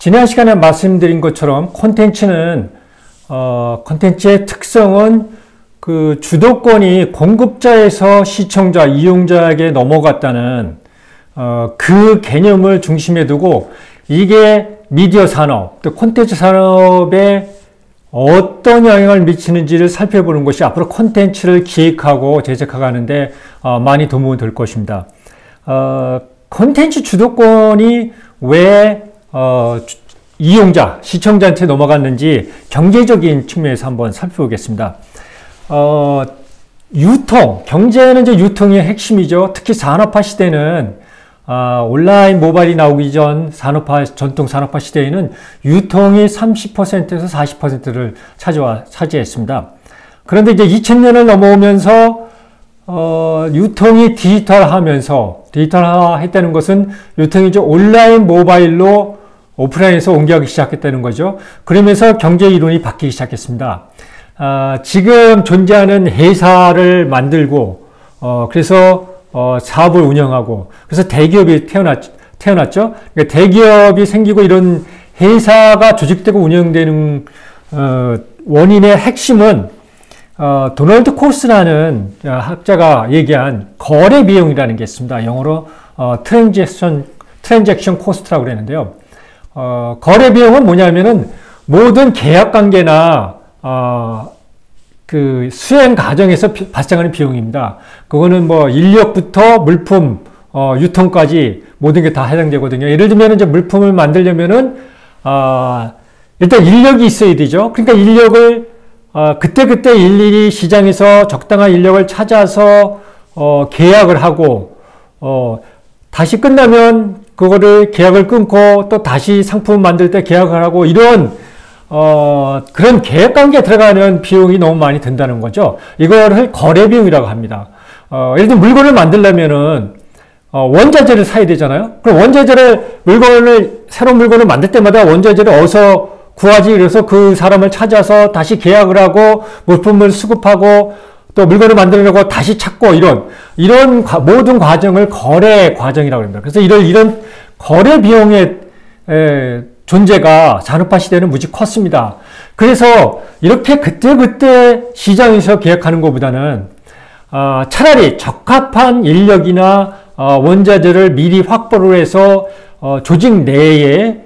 지난 시간에 말씀드린 것처럼 콘텐츠의 특성은 그 주도권이 공급자에서 시청자, 이용자에게 넘어갔다는 그 개념을 중심에 두고 이게 미디어 산업, 또 콘텐츠 산업에 어떤 영향을 미치는지를 살펴보는 것이 앞으로 콘텐츠를 기획하고 제작하는데 많이 도움이 될 것입니다. 콘텐츠 주도권이 왜 이용자, 시청자한테 넘어갔는지 경제적인 측면에서 한번 살펴보겠습니다. 유통, 경제는 이제 유통이 핵심이죠. 특히 산업화 시대는 온라인 모바일이 나오기 전 전통 산업화 시대에는 유통이 30%에서 40%를 차지했습니다. 그런데 이제 2000년을 넘어오면서 유통이 디지털화 했다는 것은 유통이 이제 온라인 모바일로 오프라인에서 옮겨가기 시작했다는 거죠. 그러면서 경제 이론이 바뀌기 시작했습니다. 지금 존재하는 회사를 만들고 그래서 사업을 운영하고 그래서 대기업이 태어났죠. 그러니까 대기업이 생기고 이런 회사가 조직되고 운영되는 원인의 핵심은 도널드 코스라는 학자가 얘기한 거래 비용이라는 게 있습니다. 영어로 트랜잭션 코스트라고 그랬는데요. 거래 비용은 뭐냐면은 모든 계약 관계나 그 수행 과정에서 발생하는 비용입니다. 그거는 뭐 인력부터 물품, 유통까지 모든 게 다 해당되거든요. 예를 들면 이제 물품을 만들려면은 일단 인력이 있어야 되죠. 그러니까 인력을 그때그때 일일이 시장에서 적당한 인력을 찾아서 계약을 하고 다시 끝나면 그거를 계약을 끊고 또 다시 상품 만들 때 계약을 하고 이런 그런 계약 관계에 들어가는 비용이 너무 많이 든다는 거죠. 이거를 거래 비용이라고 합니다. 예를 들면 물건을 만들려면은 원자재를 사야 되잖아요. 그럼 새로운 물건을 만들 때마다 원자재를 어디서 구하지? 그래서 그 사람을 찾아서 다시 계약을 하고 물품을 수급하고 또 물건을 만들려고 다시 찾고 이런 모든 과정을 거래 과정이라고 합니다. 그래서 이런 거래 비용의 존재가 산업화 시대는 무지 컸습니다. 그래서 이렇게 그때그때 시장에서 계약하는 것보다는 차라리 적합한 인력이나 원자재를 미리 확보를 해서 조직 내에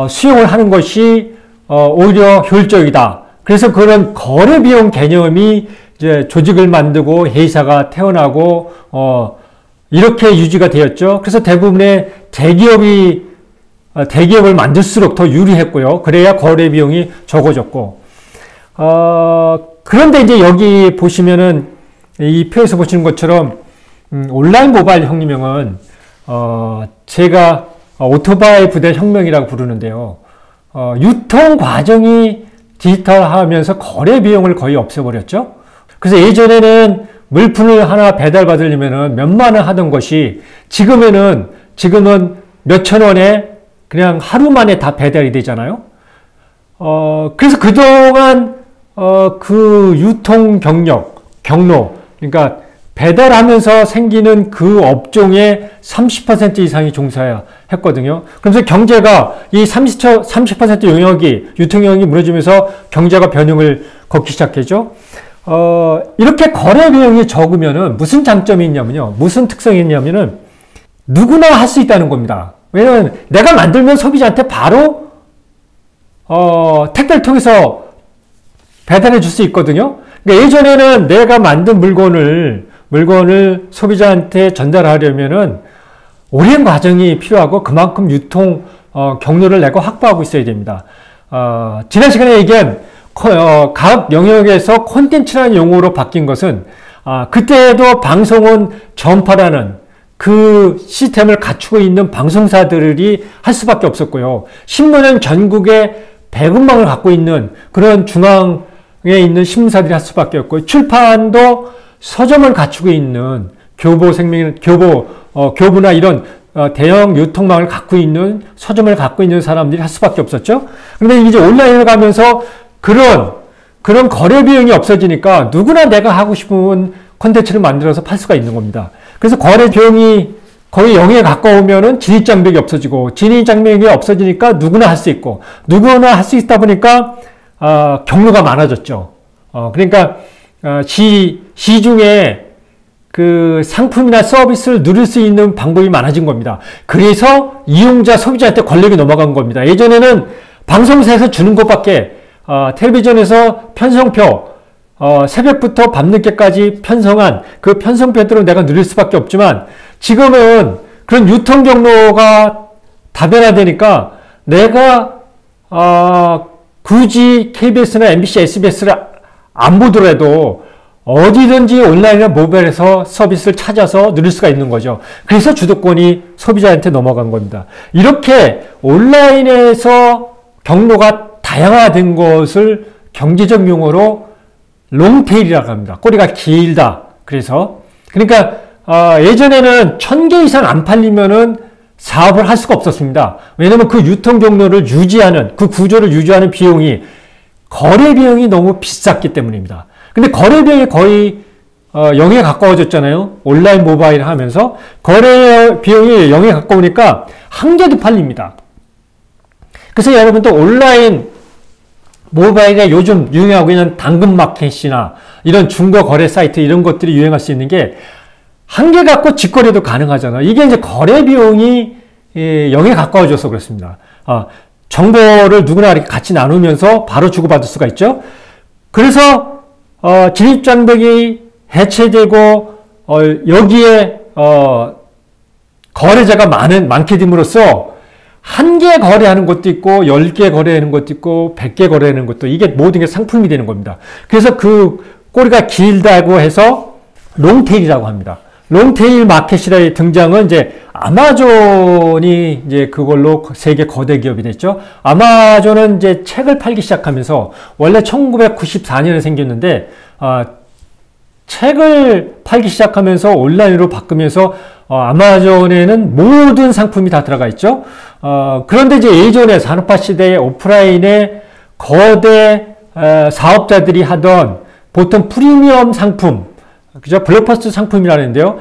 수용을 하는 것이 오히려 효율적이다. 그래서 그런 거래 비용 개념이 이제 조직을 만들고 회사가 태어나고 이렇게 유지가 되었죠. 그래서 대부분의 대기업을 만들수록 더 유리했고요. 그래야 거래 비용이 적어졌고 그런데 이제 여기 보시면은 이 표에서 보시는 것처럼 온라인 모바일 혁명은 제가 오토바이 부대 혁명이라고 부르는데요. 유통 과정이 디지털화하면서 거래 비용을 거의 없애버렸죠. 그래서 예전에는 물품을 하나 배달받으려면 몇만 원 하던 것이 지금은 몇천 원에 그냥 하루 만에 다 배달이 되잖아요. 그래서 그동안 그 유통 경로, 그러니까 배달하면서 생기는 그 업종의 30% 이상이 종사했거든요. 그러면서 경제가 이 30% 유통 영역이 무너지면서 경제가 변형을 걷기 시작했죠. 이렇게 거래 비용이 적으면은 무슨 장점이 있냐면요. 무슨 특성이 있냐면은 누구나 할 수 있다는 겁니다. 왜냐면 내가 만들면 소비자한테 바로 택배를 통해서 배달해 줄 수 있거든요. 그러니까 예전에는 내가 만든 물건을 소비자한테 전달하려면은 오랜 과정이 필요하고 그만큼 유통 경로를 내가 확보하고 있어야 됩니다. 지난 시간에 얘기한 각 영역에서 콘텐츠라는 용어로 바뀐 것은 그때도 방송은 전파라는 그 시스템을 갖추고 있는 방송사들이 할 수밖에 없었고요. 신문은 전국에 배급망을 갖고 있는 그런 중앙에 있는 신문사들이 할 수밖에 없고 출판도 서점을 갖추고 있는 교보나 이런 대형 유통망을 갖고 있는 서점을 갖고 있는 사람들이 할 수밖에 없었죠. 그런데 이제 온라인을 가면서 그런 거래 비용이 없어지니까 누구나 내가 하고 싶은 콘텐츠를 만들어서 팔 수가 있는 겁니다. 그래서 거래 비용이 거의 0에 가까우면은 진입장벽이 없어지고, 진입장벽이 없어지니까 누구나 할 수 있고, 누구나 할 수 있다 보니까 경로가 많아졌죠. 그러니까 시중에 그 상품이나 서비스를 누릴 수 있는 방법이 많아진 겁니다. 그래서 이용자, 소비자한테 권력이 넘어간 겁니다. 예전에는 방송사에서 주는 것밖에, 텔레비전에서 편성표, 새벽부터 밤늦게까지 편성한 그 편성표대로 내가 누릴 수밖에 없지만, 지금은 그런 유통 경로가 다변화되니까 내가 굳이 KBS나 MBC, SBS를 안 보더라도 어디든지 온라인이나 모바일에서 서비스를 찾아서 누릴 수가 있는 거죠. 그래서 주도권이 소비자한테 넘어간 겁니다. 이렇게 온라인에서 경로가 다양화된 것을 경제적 용어로 롱테일이라고 합니다. 꼬리가 길다. 그러니까 예전에는 1000개 이상 안 팔리면은 사업을 할 수가 없었습니다. 왜냐면 그 유통 경로를 유지하는, 그 구조를 유지하는 비용이, 거래 비용이 너무 비쌌기 때문입니다. 근데 거래 비용이 거의 0에 가까워졌잖아요. 온라인 모바일 하면서 거래 비용이 0에 가까우니까 한 개도 팔립니다. 그래서 여러분도 온라인 모바일에 요즘 유행하고 있는 당근마켓이나 이런 중고 거래 사이트 이런 것들이 유행할 수 있는 게 한 개 갖고 직거래도 가능하잖아요. 이게 이제 거래 비용이 0에 가까워져서 그렇습니다. 정보를 누구나 이렇게 같이 나누면서 바로 주고받을 수가 있죠. 그래서 진입장벽이 해체되고 여기에 거래자가 많게 됨으로써 한 개 거래하는 것도 있고 10개 거래하는 것도 있고 100개 거래하는 것도, 이게 모든 게 상품이 되는 겁니다. 그래서 그 꼬리가 길다고 해서 롱테일이라고 합니다. 롱테일 마켓이라의 등장은 이제 아마존이 이제 그걸로 세계 거대 기업이 됐죠. 아마존은 이제 책을 팔기 시작하면서, 원래 1994년에 생겼는데 책을 팔기 시작하면서 온라인으로 바꾸면서 아마존에는 모든 상품이 다 들어가 있죠. 그런데 이제 예전에 산업화 시대에 오프라인에 거대 사업자들이 하던 보통 프리미엄 상품, 그죠? 블록버스터 상품이라는데요.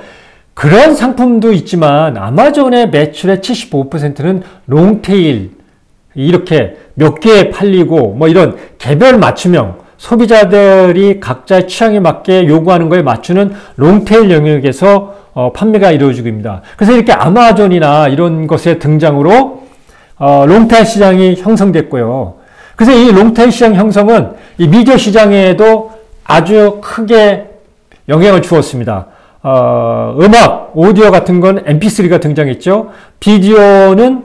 그런 상품도 있지만 아마존의 매출의 75%는 롱테일, 이렇게 몇 개 팔리고 뭐 이런 개별 맞춤형, 소비자들이 각자의 취향에 맞게 요구하는 거에 맞추는 롱테일 영역에서 판매가 이루어지고 있습니다. 그래서 이렇게 아마존이나 이런 것의 등장으로 롱테일 시장이 형성됐고요. 그래서 이 롱테일 시장 형성은 이 미디어 시장에도 아주 크게 영향을 주었습니다. 음악, 오디오 같은 건 MP3가 등장했죠. 비디오는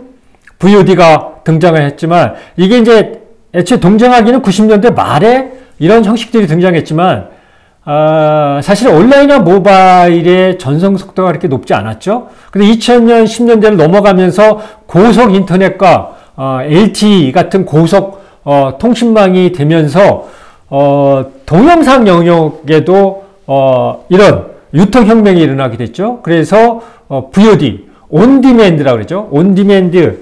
VOD가 등장을 했지만, 이게 이제 애초에 등장하기는 90년대 말에 이런 형식들이 등장했지만, 사실 온라인이나 모바일의 전송 속도가 그렇게 높지 않았죠. 근데 2000년, 10년대를 넘어가면서 고속 인터넷과 LTE 같은 고속 통신망이 되면서 동영상 영역에도 이런 유통혁명이 일어나게 됐죠. 그래서 VOD, 온디맨드라고 그러죠. 온디맨드는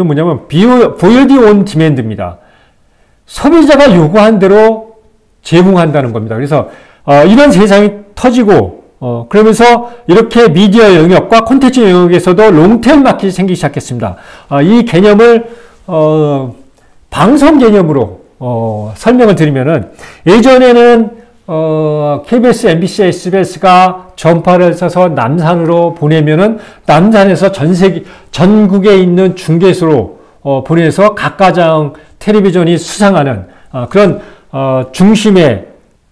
뭐냐면 VOD 온디맨드입니다. 소비자가 요구한 대로 제공한다는 겁니다. 그래서 이런 세상이 터지고 그러면서 이렇게 미디어 영역과 콘텐츠 영역에서도 롱테일 마켓이 생기기 시작했습니다. 이 개념을 방송 개념으로 설명을 드리면은, 예전에는 KBS, MBC, SBS가 전파를 써서 남산으로 보내면은 남산에서 전국에 있는 중계소로 보내서 각가정 텔레비전이 수상하는 그런 중심의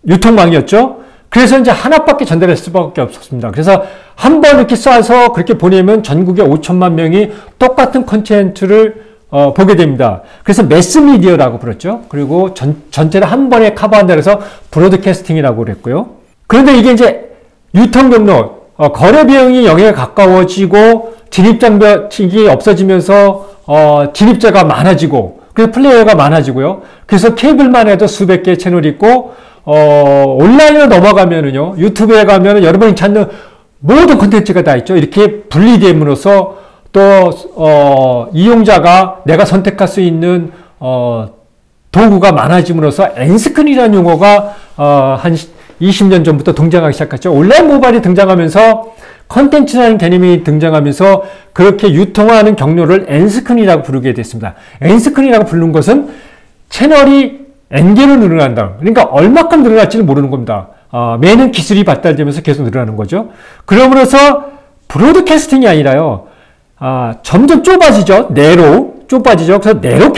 유통망이었죠. 그래서 이제 하나밖에 전달할 수밖에 없었습니다. 그래서 한 번 이렇게 쏴서 그렇게 보내면 전국에 5천만 명이 똑같은 콘텐츠를 보게 됩니다. 그래서 매스미디어라고 불렀죠. 그리고 전체를 한 번에 커버한다 그래서 브로드캐스팅이라고 그랬고요. 그런데 이게 이제 유통 경로, 거래 비용이 0에 가까워지고 진입장벽이 없어지면서 진입자가 많아지고, 그래서 플레이어가 많아지고요. 그래서 케이블만 해도 수백 개의 채널이 있고, 온라인으로 넘어가면은요, 유튜브에 가면은 여러분이 찾는 모든 콘텐츠가 다 있죠. 이렇게 분리됨으로써 또 이용자가 내가 선택할 수 있는 도구가 많아짐으로써 엔스크린이라는 용어가 한 20년 전부터 등장하기 시작했죠. 온라인 모바일이 등장하면서 컨텐츠라는 개념이 등장하면서 그렇게 유통하는 경로를 N스크린이라고 부르게 됐습니다. N스크린이라고 부르는 것은 채널이 N개로 늘어난다. 그러니까 얼마큼 늘어날지는 모르는 겁니다. 매년 기술이 발달되면서 계속 늘어나는 거죠. 그러므로서 브로드캐스팅이 아니라요. 점점 좁아지죠. 좁아지죠. 그래서 내로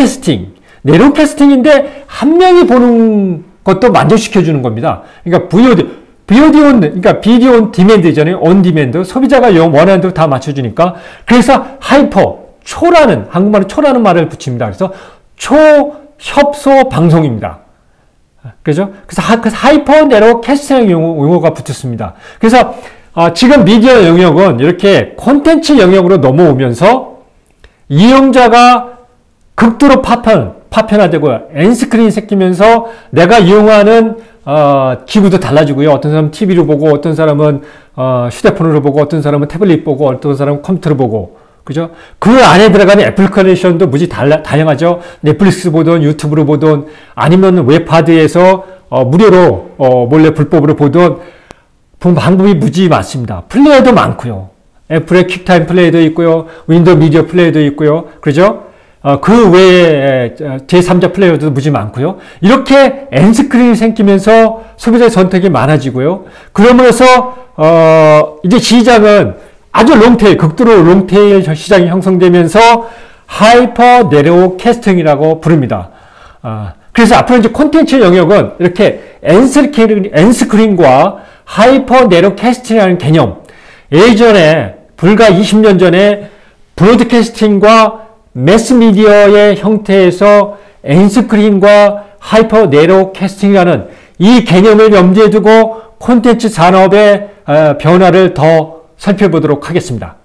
캐스팅인데 한 명이 보는 것도 만족시켜주는 겁니다. 그러니까 그러니까 비디오 온 디맨드잖아요. 온 디맨드. 소비자가 원하는 대로 다 맞춰주니까. 그래서 한국말은 초라는 말을 붙입니다. 그래서 초협소 방송입니다. 그죠? 그래서 하이퍼 내로 캐스팅 용어가 붙었습니다. 그래서 지금 미디어 영역은 이렇게 콘텐츠 영역으로 넘어오면서 이용자가 극도로 파편화되고 N스크린이 생기면서 내가 이용하는 기구도 달라지고요. 어떤 사람은 TV로 보고, 어떤 사람은 휴대폰으로 보고, 어떤 사람은 태블릿 보고, 어떤 사람은 컴퓨터로 보고, 그죠? 그 안에 들어가는 애플리케이션도 무지 다양하죠. 넷플릭스 보든 유튜브로 보든 아니면 웹하드에서 무료로 몰래 불법으로 보든 방법이 무지 많습니다. 플레이어도 많고요. 애플의 퀵타임 플레이도 있고요. 윈도우 미디어 플레이도 있고요. 그죠? 그 외에 제3자 플레이어도 무지 많고요. 이렇게 N스크린이 생기면서 소비자의 선택이 많아지고요. 그러면서 이제 시장은 아주 극도로 롱테일 시장이 형성되면서 하이퍼 내로 캐스팅이라고 부릅니다. 그래서 앞으로 이제 콘텐츠 영역은 이렇게 N스크린과 하이퍼 내로 캐스팅이라는 개념, 예전에 불과 20년 전에 브로드캐스팅과 매스미디어의 형태에서 N스크린과 하이퍼 내로 캐스팅이라는 이 개념을 염두에 두고 콘텐츠 산업의 변화를 더 살펴보도록 하겠습니다.